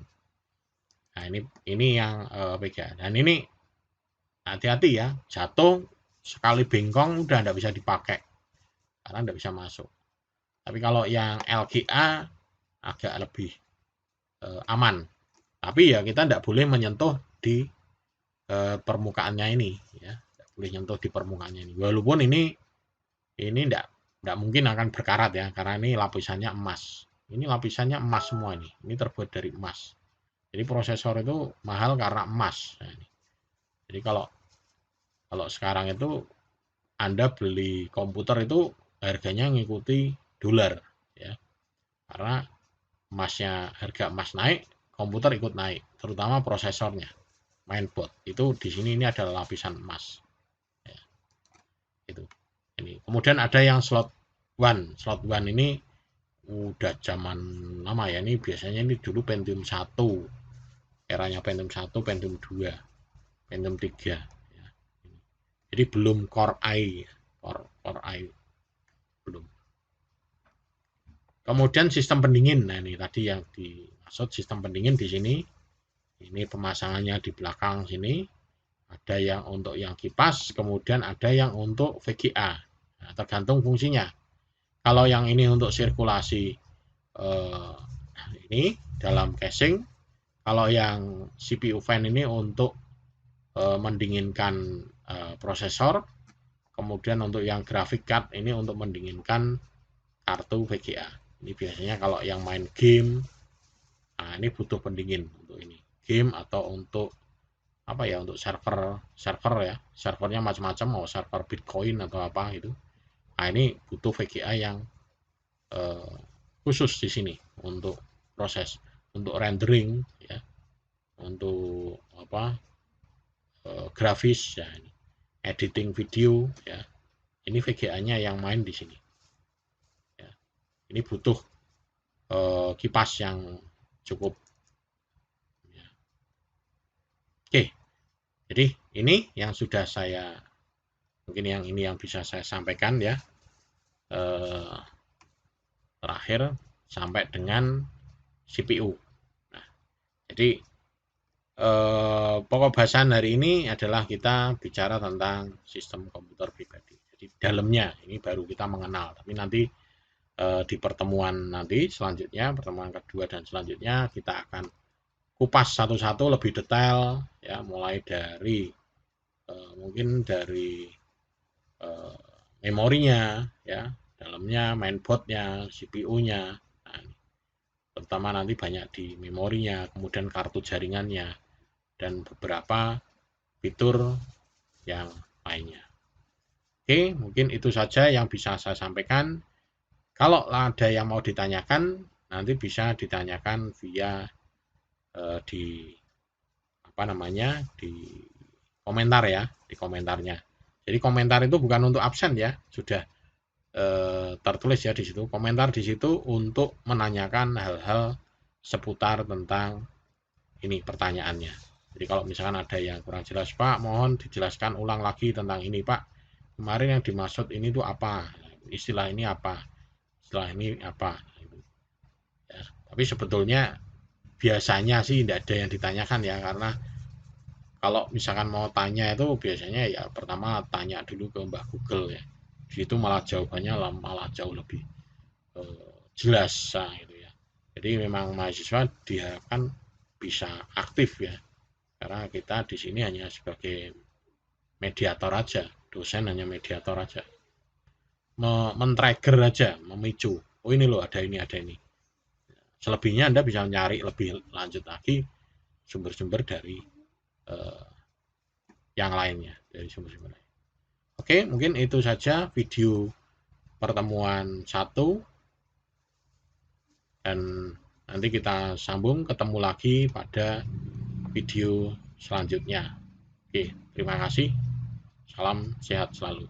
Nah, ini yang PGA. Dan ini hati-hati ya, jatuh sekali bengkong udah nggak bisa dipakai karena nggak bisa masuk. Tapi kalau yang LGA agak lebih aman. Tapi ya kita nggak boleh menyentuh di permukaannya ini ya, nggak boleh nyentuh di permukaannya ini. Walaupun ini nggak mungkin akan berkarat ya, karena ini lapisannya emas. Ini lapisannya emas semua ini. Ini terbuat dari emas. Jadi prosesor itu mahal karena emas. Nah, ini. Jadi kalau sekarang itu Anda beli komputer itu harganya ngikuti dolar ya. Karena harga emas naik, komputer ikut naik, terutama prosesornya. Mainboard itu di sini ini adalah lapisan emas. Ya. Itu. Ini. Kemudian ada yang slot one. Slot one ini udah zaman lama ya. Ini biasanya ini dulu Pentium 1. Eranya Pentium 1, Pentium 2, Pentium 3 ya. Jadi belum Core i. Core i belum. Kemudian sistem pendingin. Nah, ini tadi yang dimaksud sistem pendingin di sini. Ini pemasangannya di belakang sini. Ada yang untuk yang kipas, kemudian ada yang untuk VGA. Nah, tergantung fungsinya. Kalau yang ini untuk sirkulasi ini dalam casing. Kalau yang CPU fan ini untuk mendinginkan prosesor. Kemudian untuk yang graphic card ini untuk mendinginkan kartu VGA. Ini biasanya kalau yang main game, nah ini butuh pendingin untuk ini. Game atau untuk apa ya, untuk server ya, servernya macam-macam, mau server Bitcoin atau apa itu Nah, ini butuh VGA yang khusus di sini untuk proses, untuk rendering ya, untuk grafis ya, ini editing video ya. Ini VGA-nya yang main di sini. Ya. Ini butuh kipas yang cukup. Ya. Oke, jadi ini yang sudah saya, mungkin yang ini yang bisa saya sampaikan ya. Terakhir sampai dengan CPU. Nah, jadi pokok bahasan hari ini adalah kita bicara tentang sistem komputer pribadi. Jadi dalamnya ini baru kita mengenal, tapi nanti di pertemuan nanti selanjutnya, pertemuan kedua dan selanjutnya kita akan kupas satu-satu lebih detail ya, mulai dari mungkin dari memorinya ya, dalamnya, mainboardnya, CPU-nya. Nah, terutama nanti banyak di memorinya, kemudian kartu jaringannya, dan beberapa fitur yang lainnya. Oke, mungkin itu saja yang bisa saya sampaikan. Kalau ada yang mau ditanyakan, nanti bisa ditanyakan via di di komentar ya, di komentarnya. Jadi komentar itu bukan untuk absen ya, sudah tertulis ya di situ. Komentar di situ untuk menanyakan hal-hal seputar tentang ini pertanyaannya. Jadi kalau misalkan ada yang kurang jelas, Pak, mohon dijelaskan ulang lagi tentang ini, Pak. Kemarin yang dimaksud ini tuh apa? Istilah ini apa? Istilah ini apa? Ya, tapi sebetulnya biasanya sih tidak ada yang ditanyakan ya, karena kalau misalkan mau tanya itu biasanya ya pertama tanya dulu ke Mbah Google ya. Di situ malah jawabannya malah jauh lebih jelas gitu ya. Jadi memang mahasiswa diharapkan bisa aktif ya, karena kita di sini hanya sebagai mediator aja, dosen hanya mediator aja, men-trigger aja, memicu. Oh ini loh ada ini, ada ini. Selebihnya Anda bisa nyari lebih lanjut lagi sumber-sumber dari yang lainnya, dari sumber-sumber lain. Oke, mungkin itu saja video pertemuan 1, dan nanti kita sambung ketemu lagi pada video selanjutnya. Oke, terima kasih. Salam sehat selalu.